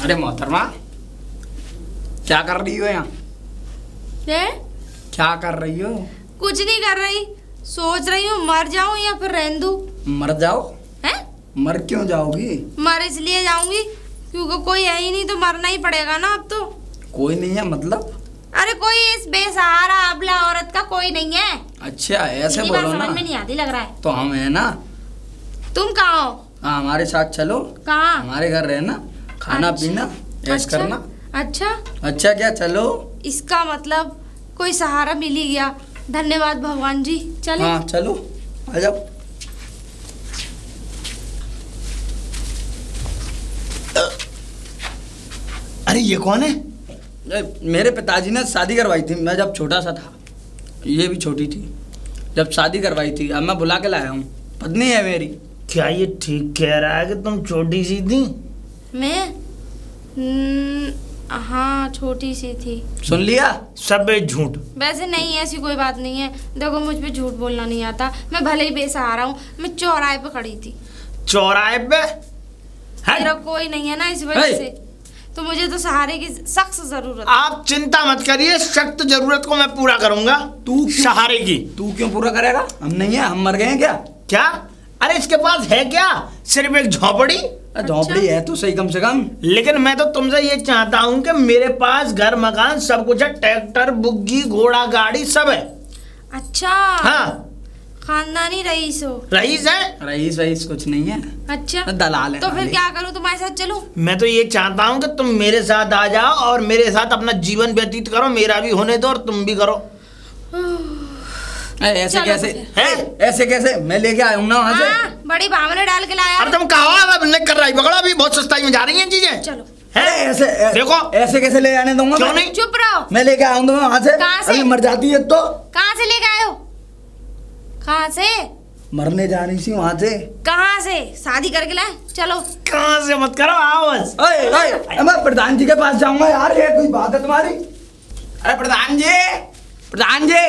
अरे मोहतरमा, क्या कर रही हो यहाँ? क्या कर रही हो? कुछ नहीं कर रही, सोच रही हूँ मर जाऊं या फिर रहने दूं। मर जाओ? हैं? मर क्यों जाओगी? मर इसलिए जाऊंगी क्योंकि कोई है ही नहीं, तो मरना ही पड़ेगा ना अब तो। कोई नहीं है मतलब? अरे कोई इस बेसहारा अबला औरत का कोई नहीं है। अच्छा ऐसे बोलो ना। समझ में नहीं आती लग रहा है। तो हम है ना। तुम कहाँ हो? हाँ हमारे साथ चलो। कहाँ? हमारे घर रहना, खाना पीना ऐश करना। अच्छा अच्छा क्या? चलो। इसका मतलब कोई सहारा मिल ही गया। धन्यवाद भगवान जी। चले? हाँ चलो आ जाओ। अरे ये कौन है? मेरे पिताजी ने शादी करवाई थी, मैं जब छोटा सा था। ये भी छोटी थी जब शादी करवाई थी। अब मैं बुला के लाया हूँ, पत्नी है मेरी। क्या ये ठीक कह रहा है कि तुम छोटी सी थी? मैं हाँ छोटी सी थी। सुन लिया? सब झूठ। वैसे नहीं, ऐसी कोई बात नहीं है। देखो मुझ पे झूठ बोलना नहीं आता। मैं भले ही बेसहारा हूँ, मैं चौराहे पे खड़ी थी। चौराहे पे? मेरा कोई नहीं है ना, इस वजह से तो मुझे तो सहारे की सख्त जरूरत है। आप चिंता मत करिए, सख्त जरूरत को मैं पूरा करूंगा। तू सहारे की तू क्यों पूरा करेगा? हम नहीं है, हम मर गए हैं क्या? क्या? अरे इसके पास है क्या? सिर्फ एक झोपड़ी। झोपड़ी है तो सही कम से कम। लेकिन मैं तो तुमसे ये चाहता हूँ कि मेरे पास घर मकान सब कुछ है, ट्रैक्टर बुग्गी घोड़ा गाड़ी सब है। अच्छा हाँ खानदानी रईस हो? रईस है? रईस वईस कुछ नहीं है। अच्छा दलाल है। तो फिर क्या करूँ, तुम्हारे साथ चलूं? मैं तो ये चाहता हूँ कि तुम मेरे साथ आ जाओ और मेरे साथ अपना जीवन व्यतीत करो। मेरा भी होने दो और तुम भी करो। ऐसे कैसे है? ऐसे कैसे? मैं लेके आया हूँ ना वहाँ से। बड़ी भावना डाल के लाया। अब तुम कहा नहीं कर रही बगड़ा भी बहुत सस्ताई में जा रही हैं चीजें। चलो है? ऐसे देखो ऐसे कैसे ले आने दूंगा? क्यों नहीं? चुप रहो। मैं लेके आया हूँ वहाँ से। कहाँ से? अभी मर जाती है तो। कहाँ से लेके आए हो? कहाँ से? मरने जा रही थी वहाँ से। कहाँ से? शादी करके लाए? चलो। कहाँ से मत करो, आओ बस। मैं प्रधान जी के पास जाऊंगा यार, ये कोई बात है तुम्हारी? अरे प्रधान जी, प्रधान जी।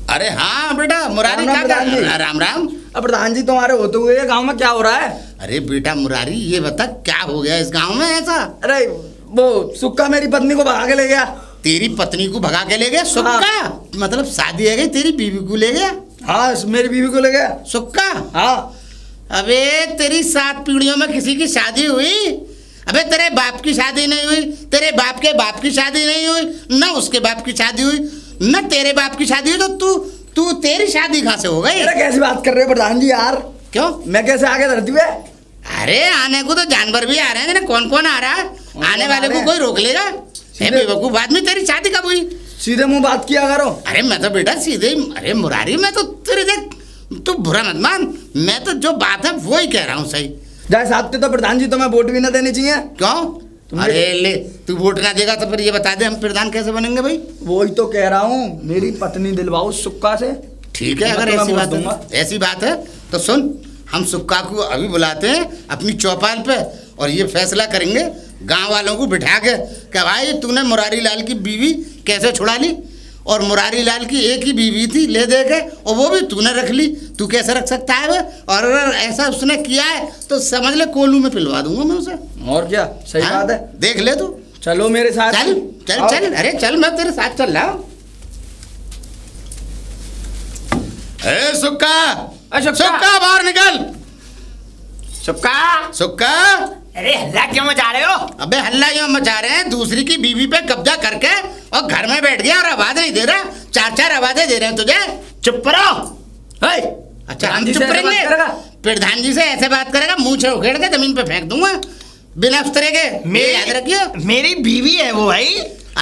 अरे हाँ बेटा मुरारी, क्या कर रहा? राम राम। अब प्रधान जी तुम्हारे होते हुए गांव में क्या हो रहा है? अरे बेटा मुरारी ये बता क्या हो गया इस गांव में ऐसा? अरे वो सुक्का मेरी पत्नी को भगा के ले गया। तेरी पत्नी को भगा के ले गया? सुक्का? हाँ। मतलब शादी है गई, तेरी बीवी को ले गया? हाँ मेरी बीवी को ले गया। सुक्का? हाँ। अबे तेरी 7 पीढ़ियों में किसी की शादी हुई? अबे तेरे बाप की शादी नहीं हुई, तेरे बाप के बाप की शादी नहीं हुई, ना उसके बाप की शादी हुई, न तेरे बाप की शादी हुई, तो तू तेरी शादी कहाँ से हो गई? अरे कैसी बात कर रहे हो प्रधान जी यार? क्यों? मैं कैसे आगे धरती पे? अरे आने को तो जानवर भी आ रहे हैं, कौन कौन आ रहा है? आने वाले को कोई रोक लेगा? बेवकूफ आदमी, तेरी शादी कब हुई? सीधे मुंह बात किया करो। अरे मैं तो बेटा सीधे, अरे मुरारी मैं तो तेरे देख, तू बुरा मत मान, मैं तो जो बात है वो ही कह रहा हूँ। सही जाए साहब तो प्रधान जी तुम्हें वोट भी ना देनी चाहिए। क्यों? अरे ले, तू वोट ना देगा तो फिर ये बता दे हम प्रधान कैसे बनेंगे भाई? वही तो कह रहा हूँ, मेरी पत्नी दिलवाओ सुक्का से। ठीक है, अगर ऐसी बात है, ऐसी बात है तो सुन, हम सुक्का को अभी बुलाते हैं अपनी चौपाल पे और ये फैसला करेंगे गांव वालों को बिठा के कि भाई तूने मुरारी लाल की बीवी कैसे छुड़ा ली, और मुरारी लाल की एक ही बीवी थी ले दे के, और वो भी तूने रख ली, तू कैसे रख सकता है? और अगर ऐसा उसने किया है तो समझ ले कोलू में पिलवा दूंगा मैं उसे। और क्या? सही बात है। देख ले तू। चलो मेरे साथ। चल चल चल, अरे चल मैं तेरे साथ चल रहा हूँ। सुक्का, सुक्का बाहर निकल। सुक्का, सुक्का। अरे हल्ला क्यों मचा रहे हो? अबे हल्ला क्यों मचा रहे हैं? दूसरी की बीवी पे कब्जा करके और घर में बैठ गया और आवाज नहीं दे रहा। 4 आवाजें दे रहे हैं तुझे। चुप रहो। अच्छा हम चुप रहेंगे? प्रधान जी से ऐसे बात करेगा, मुंह से उखेड़ के जमीन पे फेंक दूंगा बिना उस्तरे के। याद रखियो, मेरी बीवी है वो भाई।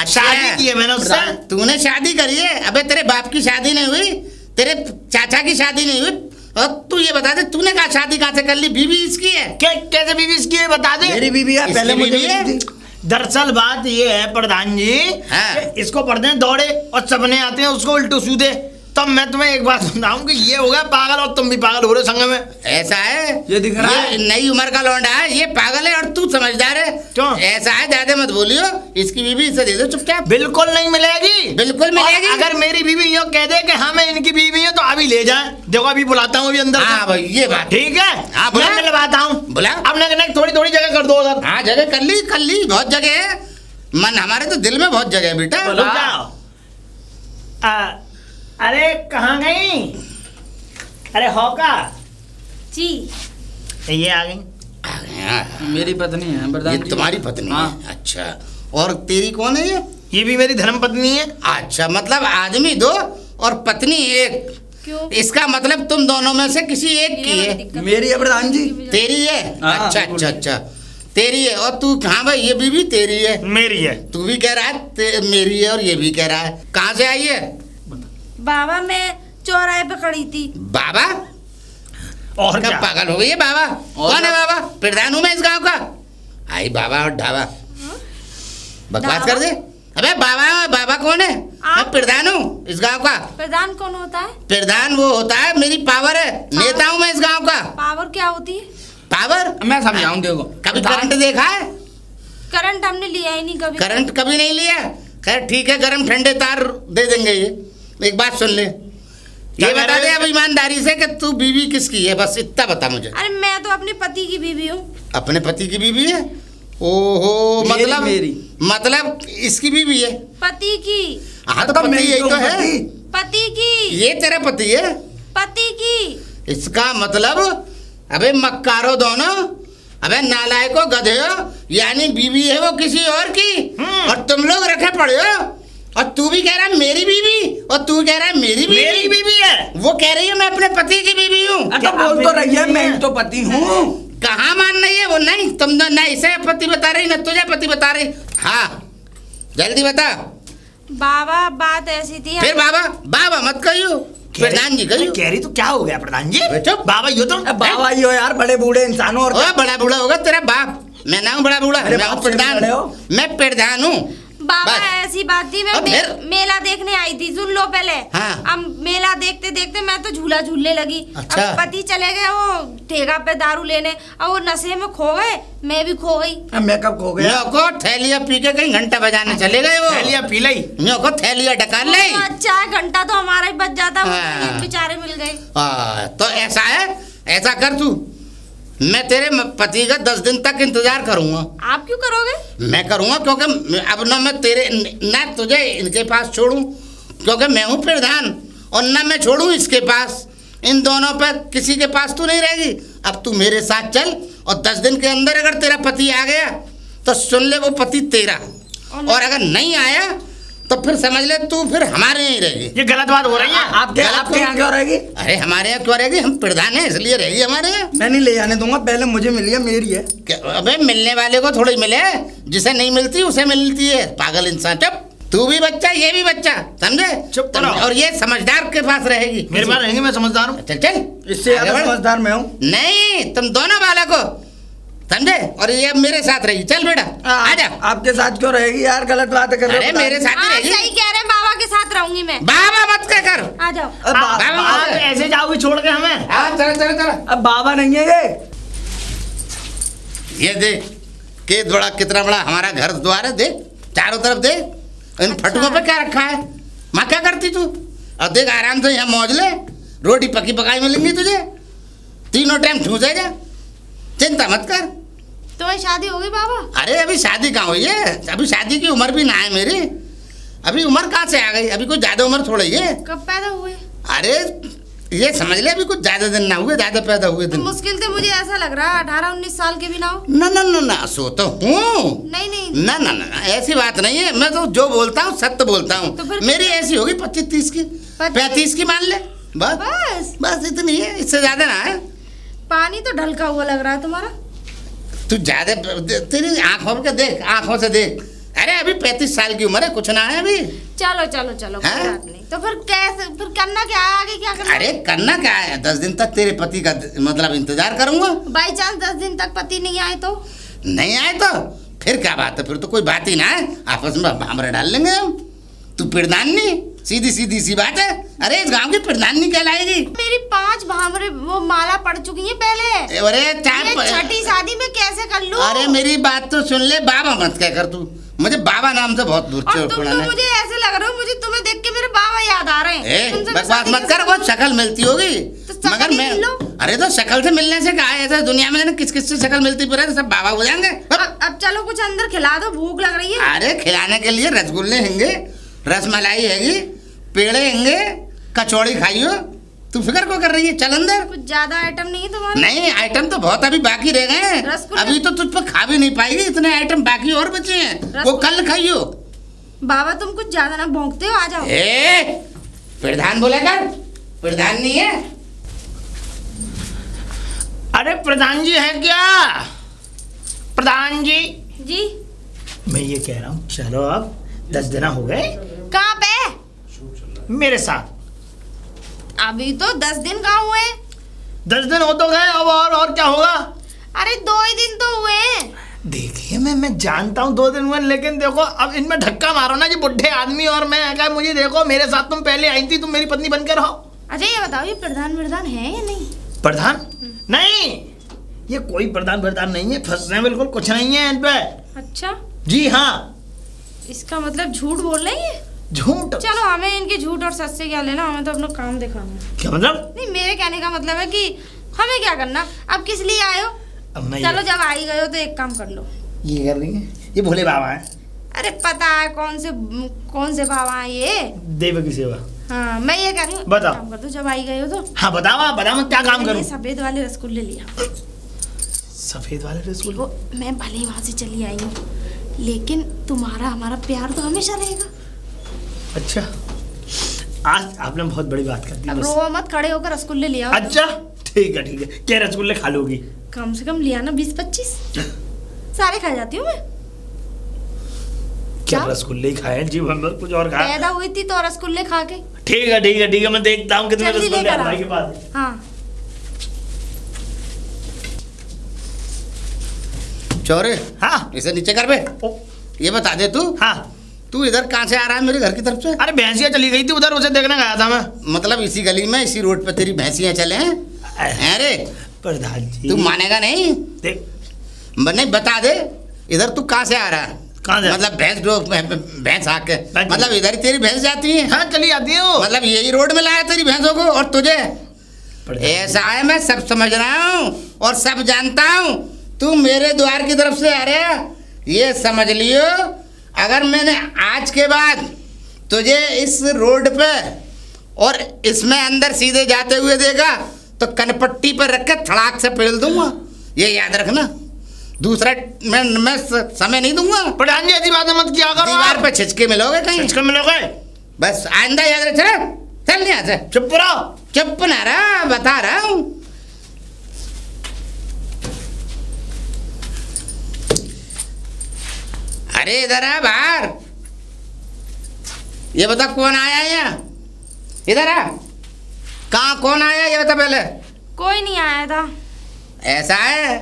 शादी की है मैंने उससे। तूने शादी करी है? अबे तेरे बाप की शादी नहीं हुई, तेरे चाचा की शादी नहीं हुई, और तू ये बता दे तूने कहा शादी कहाँ से कर ली? बीवी इसकी है? कैसे बीवी इसकी है बता दे। मेरी बीवी है, पहले मुझे है। दरअसल बात ये है प्रधान जी, हाँ। इसको पढ़ते हैं दौड़े और सपने आते हैं उसको उल्टू सीधे। तब मैं तुम्हें एक बात बताऊं कि ये होगा पागल और तुम भी पागल हो रहे संग में। ऐसा है? ये दिख रहा है? नई उम्र का लौंडा है, ये पागल है और तू समझदार है। क्यों? ऐसा है, ज्यादा मत बोलियो, इसकी बीवी इसे दे दो चुपचाप। बिल्कुल नहीं मिलेगी, बिल्कुल मिलेगी। अगर मेरी बीवी यूँ कह दे कि हाँ मैं इनकी बीवी हूँ तो अभी ले जाए। देखो अभी बुलाता हूँ अभी अंदर। हाँ भाई ये बात ठीक है। हाँ बुला, मैं मिलवाता हूँ। बुला। अब न थोड़ी थोड़ी जगह कर दो उधर। हाँ जगह कर ली बहुत जगह है। मन हमारे तो दिल में बहुत जगह है बेटा। रुक जाओ। अरे कहाँ गई? अरे होका जी ये आ गई। मेरी पत्नी है ये प्रधान जी। तुम्हारी पत्नी हाँ। है? अच्छा, और तेरी कौन है ये? ये भी मेरी धर्म पत्नी है। अच्छा, मतलब आदमी दो और पत्नी एक। क्यों? इसका मतलब तुम दोनों में से किसी एक की है। मेरी है प्रधान जी। तेरी है? हाँ, अच्छा अच्छा अच्छा, तेरी है। और तू? हाँ भाई ये बीवी तेरी है। मेरी है। तू भी कह रहा है मेरी है और ये भी कह रहा है। कहाँ से आई है? बाबा मैं चौराहे पे खड़ी थी। बाबा? और क्या क्या? पागल हो गई है बाबा? कौन है बाबा? प्रधान हूँ मैं इस गांव का। आई बाबा और ढाबा, बकवास कर दे। अबे बाबा कौन है? मैं प्रधान हूँ इस गांव का। प्रधान कौन होता है? प्रधान वो होता है, मेरी पावर है, नेता हूँ मैं इस गांव का। पावर क्या होती है? पावर मैं समझाऊं देखो। कभी करंट देखा है? करंट हमने लिया ही नहीं कभी। करंट कभी नहीं लिया? खैर ठीक है, गर्म ठंडे तार दे देंगे। ये एक बात सुन ले, ये बता दे अब ईमानदारी से कि तू बीवी किसकी है, बस इतना बता मुझे। अरे मैं तो अपने पति की बीवी हूँ। अपने पति की बीवी है? ओहो, मेरी। मतलब इसकी बीवी है? पति की। हाँ तो पति यही तो है। पति की। ये तेरा पति है? पति की। इसका मतलब अबे मक्कारो दोनों, अबे नालायको गधेयो, यानी बीवी है वो किसी और की और तुम लोग रखे पड़े हो। और तू भी कह रहा है मेरी बीवी और तू कह रहा है मेरी बीवी है। वो कह रही है मैं अपने पति की बीवी हूँ। तो बोल तो रही है मैं तो पति हूँ। कहाँ मान रही है वो? नहीं तुम ना इसे पति बता रही, ना तुझे पति बता रही। हाँ जल्दी बता। बाबा बात ऐसी थी। फिर बाबा मत कहियो, प्रधान जी कहियो। कह रही तो क्या हो गया प्रधान जी? चुप। बाबा यो तो बाबा यो यार बड़े बूढ़े इंसान हो। और बड़ा बूढ़ा होगा तेरा बाप, मैं ना हूँ बड़ा बूढ़ा, मैं हूँ प्रधान। मैं प्रधान हूँ। बाबा ऐसी बात थी, मैं मेला देखने आई थी। सुन लो पहले। हाँ। अब मेला देखते देखते मैं तो झूला झूलने लगी। अच्छा। अब पति चले गए वो ठेका पे दारू लेने, और वो नशे में खो गए, मैं भी खो गई। मैं कब खो गया? को थैलिया पी के कहीं घंटा बजाने चले गए वो। थैलिया पी ली। को थैलिया ढकाल ले। अच्छा घंटा तो हमारा ही बच जाता। हाँ। बेचारे मिल गए। तो ऐसा है, ऐसा कर तू, मैं तेरे पति का 10 दिन तक इंतजार करूंगा। आप क्यों करोगे? मैं करूंगा क्योंकि अब ना मैं तेरे ना तुझे इनके पास छोड़ूं, क्योंकि मैं हूं प्रधान, और ना मैं छोड़ूं इसके पास। इन दोनों पर किसी के पास तू नहीं रहेगी। अब तू मेरे साथ चल, और 10 दिन के अंदर अगर तेरा पति आ गया तो सुन ले वो पति तेरा, और अगर नहीं आया तो फिर समझ ले तू फिर हमारे यहाँ ही रहेगी। ये गलत बात हो रही है। आपके यहाँ क्यों रहेगी? अरे हमारे यहाँ क्यों रहेगी? हम प्रधान हैं इसलिए रहेगी हमारे यहाँ। मैं नहीं ले जाने दूंगा, पहले मुझे मिली है, मेरी है। अबे मिलने वाले को थोड़ी मिले, जिसे नहीं मिलती उसे मिलती है। पागल इंसान। चुप। तू भी बच्चा, ये भी बच्चा, समझे? चुप करो। और ये समझदार के पास रहेगी। मेरे पास रहेंगी, मैं समझदार हूँ। चल इससे ज्यादा समझदार मैं हूँ। नहीं, तुम दोनों बालक हो, समझे? और ये मेरे साथ रहेगी। चल बेटा आजा। आपके साथ क्यों रहेगी यार? गलत बात कर रहे हो। अरे मेरे साथ ही रहेगी। सही कह रहे हैं, बाबा के साथ रहूंगी मैं। बाबा मत कर। आ जाओ। आप ऐसे जाओगे छोड़ के हमें? चलो। अब बाबा नहीं है ये देख के बड़ा कितना बड़ा हमारा घर द्वार है, देख चारों तरफ देख। इन फटुओं पे क्या रखा है? माँ क्या करती तू? और देख आराम से यहाँ मौज ले, रोटी पकी पकाई मिलेंगी तुझे, तीनों टाइम ठूसे जा, चिंता मत कर। तुम्हारी शादी हो गई बाबा? अरे अभी शादी कहाँ हुई है? अभी शादी की उम्र भी ना है मेरी। अभी उम्र कहाँ से आ गई? अभी कोई ज्यादा उम्र थोड़ी है। कब पैदा हुए? अरे ये समझ ले, अभी कुछ ज्यादा दिन ना हुए, ज्यादा पैदा हुए दिन। मुश्किल से मुझे ऐसा लग रहा है 18-19 साल के भी ना हो। ना सो तो हूँ। नहीं ना ऐसी बात नहीं है। मैं तो जो बोलता हूँ सत्य बोलता हूँ। तो मेरी ऐसी होगी 25-30 की, 35 की मान ले। बस इतनी है, इससे ज्यादा ना है। पानी तो ढलका हुआ लग रहा है तुम्हारा। तू ज्यादा तेरी आंखों के देख, आंखों से देख। अरे अभी 35 साल की उम्र है, कुछ ना है अभी। चलो कोई बात नहीं। तो फिर कैसे, फिर करना क्या है आगे? क्या करना? अरे करना क्या है, 10 दिन तक तेरे पति का मतलब इंतजार करूंगा। बाई चांस 10 दिन तक पति नहीं आए तो? नहीं आए तो फिर क्या बात है? फिर तो कोई बात ही ना है, आपस में हमारे डाल लेंगे हम। तू प्रधान नहीं, सीधी सी बात है। अरे इस गांव की प्रधान नहीं कहलाएगी। मेरी 5 भावरे वो माला पड़ चुकी है पहले। अरे ये छठी शादी में कैसे कर लूं? अरे मेरी बात तो सुन ले, बाबा मत कह कर तू, मुझे बाबा नाम से बहुत दूर और तुम तो मुझे ऐसे लग रहे हो, मुझे तुम्हें देख के मेरे बाबा याद आ रहे हैं। बकवास मत कर, बहुत शक्ल मिलती होगी तो मगर मैं, अरे तो शक्ल से मिलने से कहा है, दुनिया में किस किस से शक्ल मिलती फिर तो सब बाबा हो जाएंगे। अब चलो कुछ अंदर खिला दो, भूख लग रही है। अरे खिलाने के लिए रसगुल्ले हैंगे, रसमलाई हैगी, पेड़े हैंगे, कचौड़ी खाइयो, तू फिक्र को कर रही है? चल अंदर। कुछ ज्यादा आइटम नहीं है तुम्हारे? नहीं आइटम तो बहुत अभी बाकी रह गए हैं, अभी तो तुझ पर खा भी नहीं पाएगी, इतने आइटम बाकी और बचे हैं, वो कल खाइयो। बाबा तुम कुछ ज्यादा ना भौंकते हो, आ जाओ। प्रधान बोले कर, प्रधान नहीं है। अरे प्रधान जी है क्या? प्रधान जी जी मैं ये कह रहा हूँ, चलो अब 10 दिन हो गए। कहाँ पे? मेरे साथ। अभी तो 10 दिन कहाँ हुए? 10 दिन हो तो गए, अब और क्या होगा? अरे 2 ही दिन तो हुए। देखिए मैं जानता हूँ 2 दिन हुए, लेकिन देखो अब इनमें धक्का मारो ना, ये बुढ़े आदमी और मैं क्या, मुझे देखो मेरे साथ तुम पहले आई थी, तुम मेरी पत्नी बनकर रहो। अच्छा ये बताओ, ये प्रधान है या नहीं? प्रधान नहीं, ये कोई प्रधान नहीं है, फंस रहे बिल्कुल कुछ नहीं है इन पे। अच्छा जी हाँ। इसका मतलब झूठ बोल रहे हैं? झूठ? चलो हमें इनके झूठ और सच से क्या लेना, हमें तो अपना काम दिखाना है। क्या मतलब? नहीं मेरे कहने का मतलब है कि हमें क्या करना, अब किस लिए आए हो? चलो जब आई गए हो तो एक काम कर लो। ये कर रही है, ये भोले बाबा है। अरे पता है कौन से बाबा है ये? देव की सेवा। हाँ मैं ये कह रही हूँ, बताओ। काम कर दो जब आई गए हो तो। हाँ बताओ मैं क्या काम करूँ? सफेद वाले रसगुल्ले लिया। सफेद वाले रसगुल्ले? मैं भले ही वहाँ से चली आई हूँ, लेकिन तुम्हारा हमारा प्यार तो हमेशा रहेगा। अच्छा आज आपने बहुत बड़ी बात कर दी। अब रो मत, खड़े होकर रसगुल्ले लिया। अच्छा ठीक है क्या रसगुल्ले खा लोगी? कम से कम लिया ना 20-25, सारे खा जाती हूँ मैं। क्या रसगुल्ले ही खाए जीवन भर, कुछ और खाया? पैदा हुई थी तो रसगुल्ले खा के। ठीक है मैं देखता हूँ कितने रसगुल्ले भाई के पास। हाँ चौरे, हाँ इसे नीचे कर बे। ये बता दे तू, हाँ तू इधर कहाँ से आ रहा है मेरे घर की तरफ से? अरे भैंसियाँ चली गई थी उधर, उसे देखने गया था मैं। मतलब इसी गली में इसी रोड पे तेरी भैंसियाँ चले हैं? अरे प्रधान जी तू मानेगा नहीं, देख नहीं बता दे इधर तू कहाँ से आ रहा है? कहाँ से? मतलब भैंस आके, मतलब इधर ही तेरी भैंस जाती है? हाँ चली जाती है। मतलब यही रोड में लाया तेरी भैंसों को? और तुझे ऐसा है, मैं सब समझ रहा हूँ और सब जानता हूँ, तू मेरे द्वार की तरफ से आ रहा, ये समझ लियो अगर मैंने आज के बाद तुझे इस रोड पे और इसमें अंदर सीधे जाते हुए देखा तो कनपट्टी पर रख के थड़ाक से पेल दूंगा, ये याद रखना। दूसरा मैं समय नहीं दूंगा। प्रधान जी ऐसी बात मत किया करो, दीवार पे छिचके मिलोगे कहीं, छिचके मिलोगे, बस आइंदा याद रख। चल नहीं आते, चुप रहो। चुप ना रहा, बता रहा हूँ। अरे इधर आ बाहर, ये बता कौन आया यहाँ? इधर आ, कहाँ कौन आया ये बता पहले। कोई नहीं आया था। ऐसा है,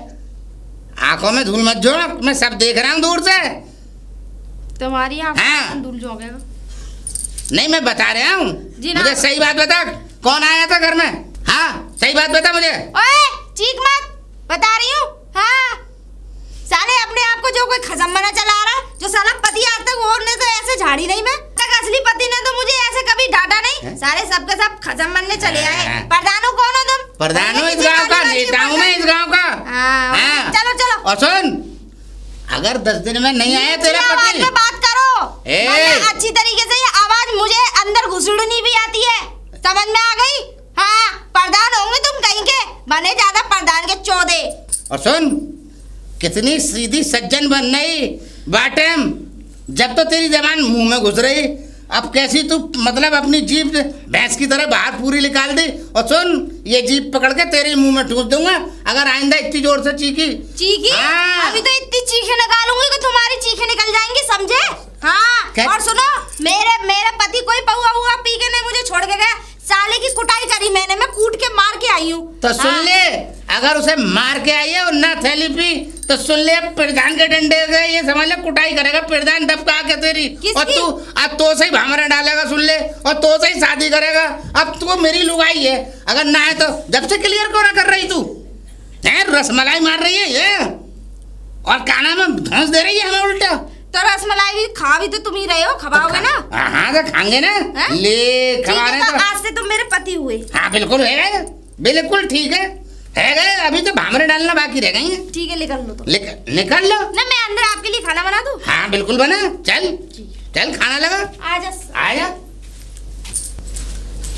आंखों में धूल मत झोंक, मैं सब देख रहा हूँ दूर से। तुम्हारी आंखों हाँ। में धूल झोंकेगा? नहीं मैं बता रहा हूँ, जी ना। मुझे सही बात बता, कौन आया था घर में? हाँ सही बात बता मुझे। ओए चीख मत, बता रही हूँ। हाँ साले अपने आप को जो कोई खजम्मना चला रहा, जो साला पति आज तक वो ने तो ऐसे झाड़ी नहीं, मैं तक असली पति ने तो मुझे ऐसे कभी डांटा नहीं। सारे सब के सब खजम्मन चले आए। प्रधानो कौन हो तुम? प्रधान हूँ इस गांव का, नेता हूँ मैं इस गांव का। हाँ। चलो चलो। और सुन, अगर 10 दिन में नहीं आया तेरा पति, में बात करो। अच्छी तरीके से ये आवाज मुझे अंदर घुसड़नी भी आती है, समझ में आ गई? हाँ प्रधान होंगे तुम कहीं के, बने ज्यादा प्रधान के चौधे। और सुन, कितनी सीधी सज्जन बन रही बाटम, जब तो तेरी जबान मुंह में घुस रही, अब कैसी तू मतलब अपनी जीभ भैंस की तरह बाहर पूरी निकाल दी। और सुन, ये जीभ पकड़ के तेरे मुंह में ठूस दूंगा अगर आइंदा इतनी जोर से चीखी। हाँ। अभी तो इतनी चीखें निकालूंगी कि तुम्हारी चीखें निकल जाएंगी, समझे? हाँ। और सुनो, मेरे पति कोई पहुआ हुआ पी के नहीं मुझे छोड़ के गया, साले की कुटाई करी मैंने, मैं कूट के मार के आई हूँ। तो सुन ले, अगर उसे मार के आई है और ना थैली पी तो सुन ले, प्रधान के डंडे से ये समझ ले कुटाई करेगा प्रधान दबका के तेरी। और तू अब तो से भामरा डालेगा सुन ले, और तो से ही शादी करेगा। अब तू मेरी लुगाई है, अगर ना है तो जब से क्लियर क्यों ना कर रही तू है? रसमलाई मार रही है ये और काना में धंस दे रही है हमें उल्टा। तो रसमलाई भी खा भी तो तुम ही रहे हो, खवाओगे ना? हाँ तो खाएंगे ना, ले खवा रहे तो आज से तुम मेरे पति हुए। हाँ बिल्कुल है, बिल्कुल ठीक है गए। अभी तो भामरे डालना बाकी रह गई है। ठीक है निकल लो तो। निकल लो ना, मैं अंदर आपके लिए खाना बना दूं? हाँ बिल्कुल बना, चल चल खाना लगा। आजा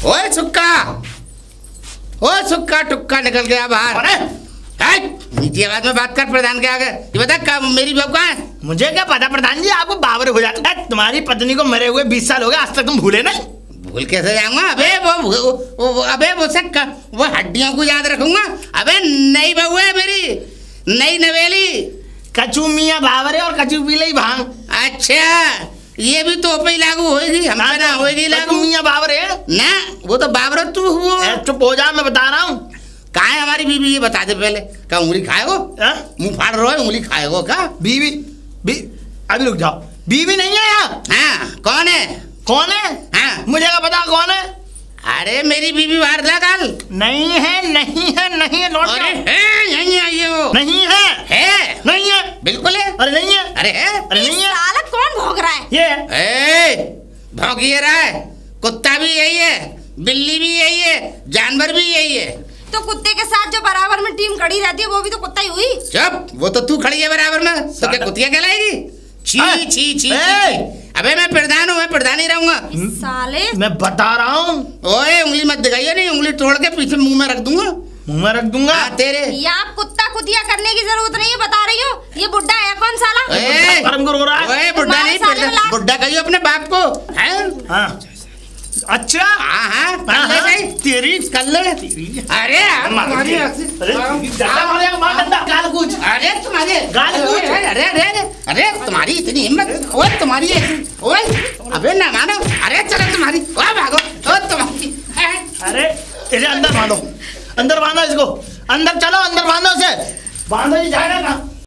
ओए सुक्का, ओ सुक्का टुक्का निकल गया बाहर। नीचे आवाज में बात कर प्रधान के आगे। ये बता कब मेरी बहू कहाँ है? मुझे क्या पता प्रधान जी, आपको बावरे हो जाता है। तुम्हारी पत्नी को मरे हुए 20 साल हो गए, आज तक तुम भूले नहीं? भूल कैसे जाऊंगा? अबे वो हड्डियों को याद रखूंगा। अबे नई बहू है मेरी, नई नवेली। कचू मियाँ बावरे और कचू पीले भांग। अच्छा ये भी तो पे लागू होगी, हम ना होगी लागू। मियाँ बावरे ना, वो तो बावरा तू हुआ। चुप हो जा, मैं बता रहा हूँ। कहाँ है हमारी बीवी ये बता दे पहले। क्या उंगली खाएगो? मुंह फाड़ रहा है, उंगली खाएगो क्या? बीवी अभी रुक जाओ, बीवी नहीं है यहाँ। हाँ कौन है? कौन है? हाँ मुझे क्या पता कौन है। अरे मेरी बीवी बाहर ला कल। नहीं है नहीं है नहीं है, लौट अरे है, यहीं आई है वो। नहीं है नहीं है, बिल्कुल है। अरे नहीं है, अरे है, अरे नहीं है। साला कौन भौंक रहा है? ये भौंक ये रहा है। कुत्ता भी यही है, बिल्ली भी यही है, जानवर भी यही है। तो कुत्ते के साथ जो बराबर में टीम खड़ी रहती है वो भी तो कुत्ता ही हुई। चुप, वो तो तू खड़ी है बराबर में, तो क्या कुतिया कहलाएगी? छी छी छी। अबे मैं प्रधान हूँ, मैं प्रधान ही रहूंगा। साले मैं बता रहा हूँ। ओए उंगली मत दिखाइए, नहीं उंगली तोड़ के पीछे मुंह में रख दूंगा। मुंह में रख दूंगा तेरे। यहाँ कुत्ता कुतिया करने की जरूरत नहीं है, बता रही हो। ये बुड्ढा है कौन साला? रो रहा है। बुड्ढा नहीं, बुड्ढा कहियो अपने बाप को। हाँ अच्छा, हाँ तेरी कर ले। अरे अरे तुम्हारी इतनी हिम्मत, ओए तुम्हारी, ओए अबे ना मानो। अरे चलो तुम्हारी, ओए भागो, ओ तुम्हारी। अरे इसे अंदर बांधो, अंदर बांधो इसको, अंदर चलो, अंदर बांधो उसे, बांधो, ये जाएगा कहाँ?